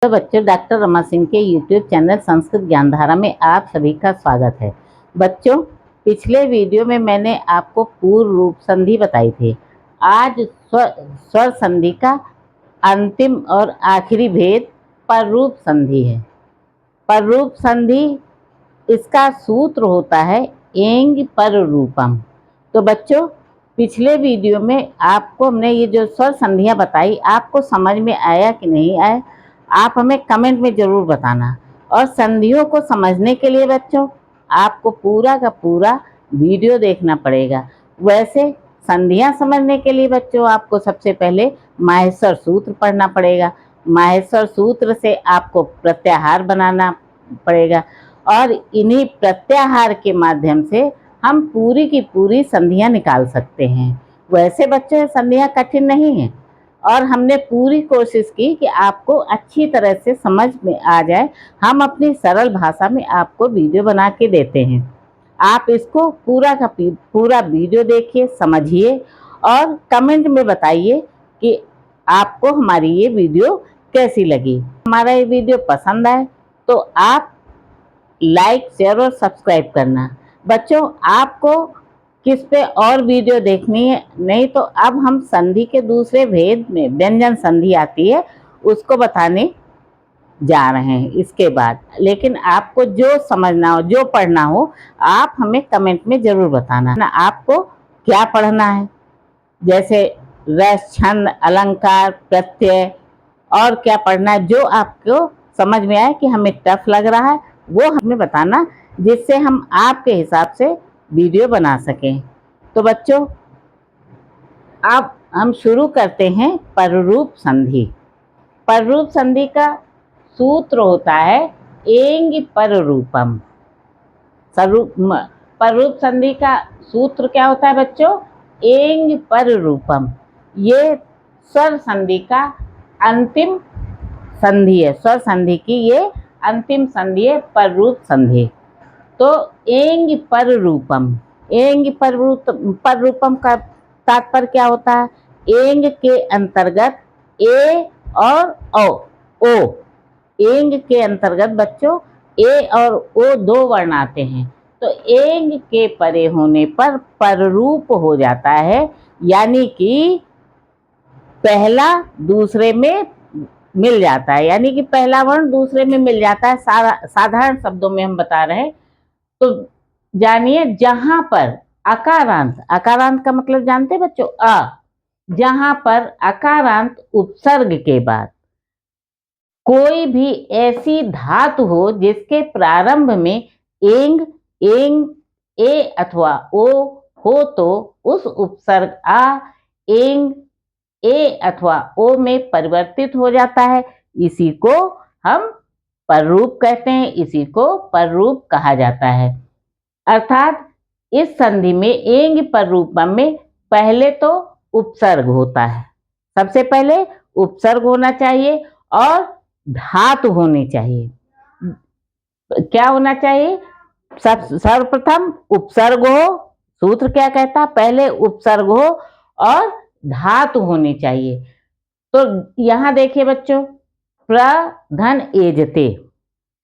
तो बच्चों, डॉक्टर रमा सिंह के यूट्यूब चैनल संस्कृत ज्ञानधारा में आप सभी का स्वागत है। बच्चों, पिछले वीडियो में मैंने आपको पूर्व रूप संधि बताई थी। आज स्वर संधि का अंतिम और आखिरी भेद पररूप संधि है। पररूप संधि, इसका सूत्र होता है एंग पररूपम। तो बच्चों, पिछले वीडियो में आपको हमने ये जो स्वर संधियां बताई, आपको समझ में आया कि नहीं आया, आप हमें कमेंट में ज़रूर बताना। और संधियों को समझने के लिए बच्चों, आपको पूरा का पूरा वीडियो देखना पड़ेगा। वैसे संधियां समझने के लिए बच्चों, आपको सबसे पहले माहेश्वर सूत्र पढ़ना पड़ेगा। माहेश्वर सूत्र से आपको प्रत्याहार बनाना पड़ेगा और इन्हीं प्रत्याहार के माध्यम से हम पूरी की पूरी संधियां निकाल सकते हैं। वैसे बच्चों, संधियां कठिन नहीं हैं और हमने पूरी कोशिश की कि आपको अच्छी तरह से समझ में आ जाए। हम अपनी सरल भाषा में आपको वीडियो बना के देते हैं। आप इसको पूरा का पूरा वीडियो देखिए, समझिए और कमेंट में बताइए कि आपको हमारी ये वीडियो कैसी लगी। हमारा ये वीडियो पसंद आए तो आप लाइक, शेयर और सब्सक्राइब करना। बच्चों, आपको किस पे और वीडियो देखनी है? नहीं तो अब हम संधि के दूसरे भेद में व्यंजन संधि आती है, उसको बताने जा रहे हैं इसके बाद। लेकिन आपको जो समझना हो, जो पढ़ना हो, आप हमें कमेंट में जरूर बताना ना आपको क्या पढ़ना है। जैसे रस, छंद, अलंकार, प्रत्यय और क्या पढ़ना है, जो आपको समझ में आए कि हमें टफ लग रहा है, वो हमें बताना, जिससे हम आपके हिसाब से वीडियो बना सकें। तो बच्चों, अब हम शुरू करते हैं पररूप संधि। पररूप संधि का सूत्र होता है एंग पररूपम। पररूप संधि का सूत्र क्या होता है बच्चों? एंग पररूपम। ये स्वर संधि का अंतिम संधि है। स्वर संधि की ये अंतिम संधि है, पररूप संधि। तो एंग पररूपम, एंग पररूपम का तात्पर्य क्या होता है? एंग के अंतर्गत ए और ओ। एंग के अंतर्गत बच्चों ए और ओ दो वर्ण आते हैं, तो एंग के परे होने पर पररूप हो जाता है। यानी कि पहला दूसरे में मिल जाता है, यानी कि पहला वर्ण दूसरे में मिल जाता है। साधारण शब्दों में हम बता रहे हैं तो जानिए, जहां पर अकारांत, अकारांत का मतलब जानते हैं बच्चों? जहां पर अकारांत उपसर्ग के बाद कोई भी ऐसी धातु हो जिसके प्रारंभ में एंग, एंग, ए अथवा ओ हो, तो उस उपसर्ग एंग, ए अथवा ओ में परिवर्तित हो जाता है। इसी को हम पररूप कहते हैं, इसी को पररूप कहा जाता है। अर्थात इस संधि में एंग पररूपम में पहले तो उपसर्ग होता है। सबसे पहले उपसर्ग होना चाहिए और धातु होनी चाहिए। क्या होना चाहिए? सर्वप्रथम उपसर्ग हो। सूत्र क्या कहता है? पहले उपसर्ग हो और धातु होनी चाहिए। तो यहां देखिए बच्चों, प्र धन एजते,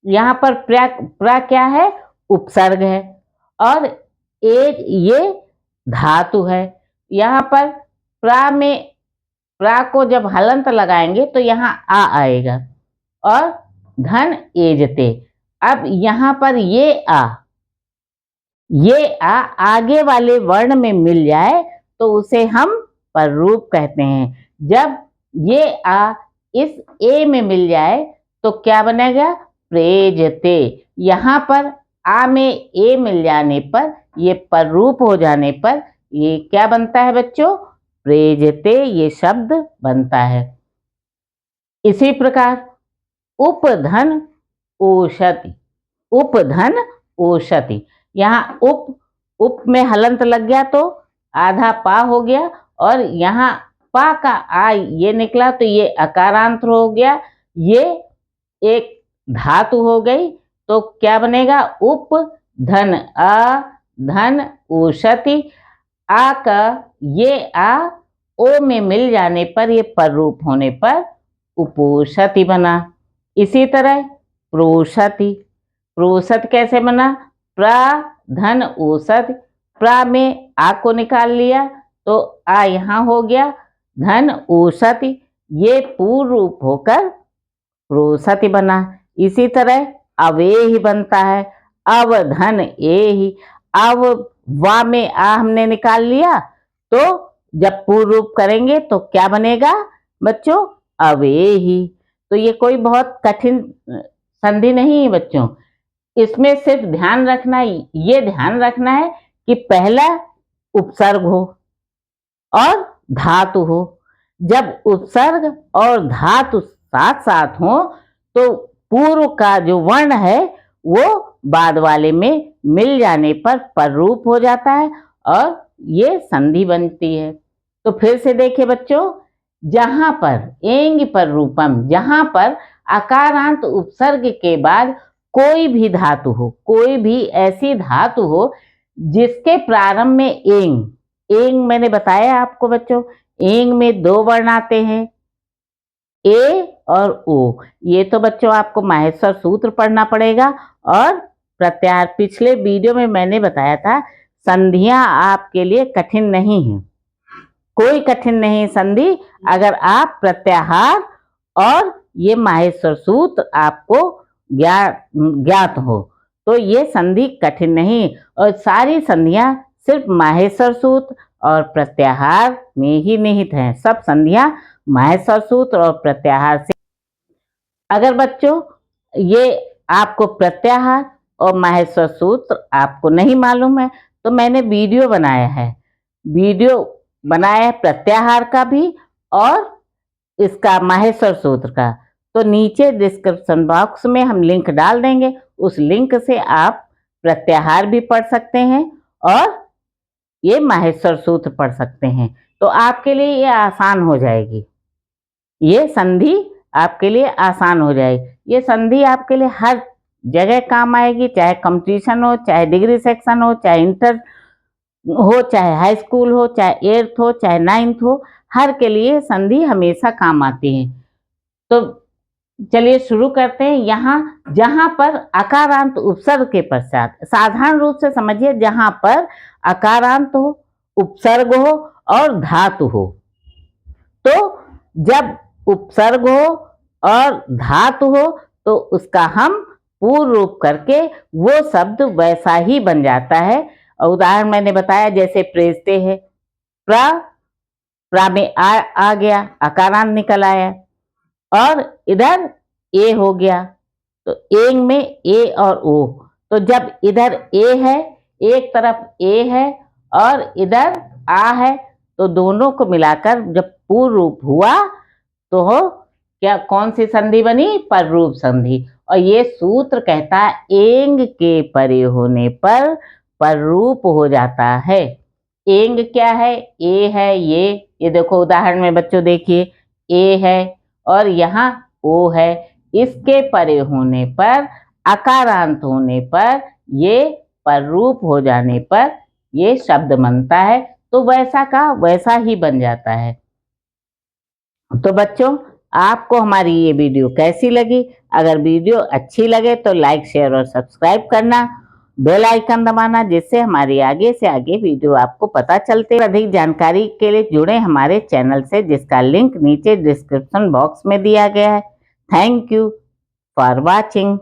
यहां पर प्र क्या है? उपसर्ग है और एज ये धातु है। यहां पर प्रा को जब हलंत लगाएंगे तो यहाँ आएगा और धन एजते। अब यहां पर ये आगे वाले वर्ण में मिल जाए तो उसे हम पररूप कहते हैं। जब ये इस ए में मिल जाए तो क्या बनेगा? प्रेजते। यहां पर में ए मिल जाने पर, ये पररूप हो जाने पर ये क्या बनता है बच्चों? प्रेजते, ये शब्द बनता है। इसी प्रकार उपधन ओषति, उपधन ओषति, यहाँ उप में हलंत लग गया तो आधा पा हो गया और यहाँ पा का ये निकला तो ये अकारांत हो गया, ये एक धातु हो गई। तो क्या बनेगा? उप धन धन ओषति। का ये ओ में मिल जाने पर, ये पररूप होने पर उपोषति बना। इसी तरह प्रोषति, प्रोषत कैसे बना? प्रा धन औसत, प्रा में आ को निकाल लिया तो आ यहाँ हो गया, धन औसत, ये पूर्ण रूप होकर प्रोषति बना। इसी तरह अवेही बनता है, अव धन ए ही, अव वा में आ हमने निकाल लिया तो जब पूर्ण रूप करेंगे तो क्या बनेगा बच्चों? अवेही। तो ये कोई बहुत कठिन संधि नहीं है बच्चों, इसमें सिर्फ ध्यान रखना, ये ध्यान रखना है कि पहला उपसर्ग हो और धातु हो। जब उपसर्ग और धातु साथ साथ हो तो पूर्व का जो वर्ण है वो बाद वाले में मिल जाने पर पररूप हो जाता है और ये संधि बनती है। तो फिर से देखिए बच्चों, जहां पर एंग पर रूपम, जहां पर आकारांत उपसर्ग के बाद कोई भी धातु हो, कोई भी ऐसी धातु हो जिसके प्रारंभ में एंग, एंग मैंने बताया आपको बच्चों, एंग में दो वर्ण आते हैं, ए और ओ। ये तो बच्चों आपको माहेश्वर सूत्र पढ़ना पड़ेगा। और प्रत्याहार पिछले वीडियो में मैंने बताया था, संधियां आपके लिए कठिन नहीं है, कोई कठिन नहीं संधि, अगर आप प्रत्याहार और ये माहेश्वर सूत्र आपको ज्ञात हो तो ये संधि कठिन नहीं। और सारी संधियां सिर्फ माहेश्वर सूत्र और प्रत्याहार में ही निहित हैं, सब संधियां माहेश्वर सूत्र और प्रत्याहार से। अगर बच्चों ये आपको प्रत्याहार और माहेश्वर सूत्र आपको नहीं मालूम है तो मैंने वीडियो बनाया है प्रत्याहार का भी और इसका माहेश्वर सूत्र का। तो नीचे डिस्क्रिप्शन बॉक्स में हम लिंक डाल देंगे, उस लिंक से आप प्रत्याहार भी पढ़ सकते हैं और ये माहेश्वर सूत्र पढ़ सकते हैं। तो आपके लिए ये आसान हो जाएगी, ये संधि आपके लिए आसान हो जाएगी। ये संधि आपके लिए हर जगह काम आएगी, चाहे कंपटीशन हो, चाहे डिग्री सेक्शन हो, चाहे इंटर हो, चाहे हाई स्कूल हो, चाहे 8th हो, चाहे 9th हो, हर के लिए संधि हमेशा काम आती है। तो चलिए शुरू करते हैं। यहाँ जहां पर आकारांत उपसर्ग के पश्चात, साधारण रूप से समझिए, जहां पर आकारांत हो, उपसर्ग हो और धातु हो, तो जब उपसर्ग हो और धातु हो तो उसका हम पूर्ण रूप करके वो शब्द वैसा ही बन जाता है। उदाहरण मैंने बताया, जैसे प्रेजते है, प्रा में आ गया, आकारांत निकल आया, और इधर ए हो गया, तो एंग में ए और ओ। तो जब इधर ए है, एक तरफ ए है और इधर आ है, तो दोनों को मिलाकर जब पूर्ण रूप हुआ तो हो क्या, कौन सी संधि बनी? पररूप संधि। और ये सूत्र कहता है एंग के परे होने पर पररूप हो जाता है। एंग क्या है? ए है, ये देखो उदाहरण में बच्चों देखिए, ए है और यहाँ ओ है, इसके परे होने पर, आकारांत होने पर, ये पररूप हो जाने पर ये शब्द बनता है, तो वैसा का वैसा ही बन जाता है। तो बच्चों आपको हमारी ये वीडियो कैसी लगी? अगर वीडियो अच्छी लगे तो लाइक, शेयर और सब्सक्राइब करना, बेल आइकन दबाना, जिससे हमारी आगे से आगे वीडियो आपको पता चलते। अधिक जानकारी के लिए जुड़े हमारे चैनल से, जिसका लिंक नीचे डिस्क्रिप्शन बॉक्स में दिया गया है। Thank you for watching.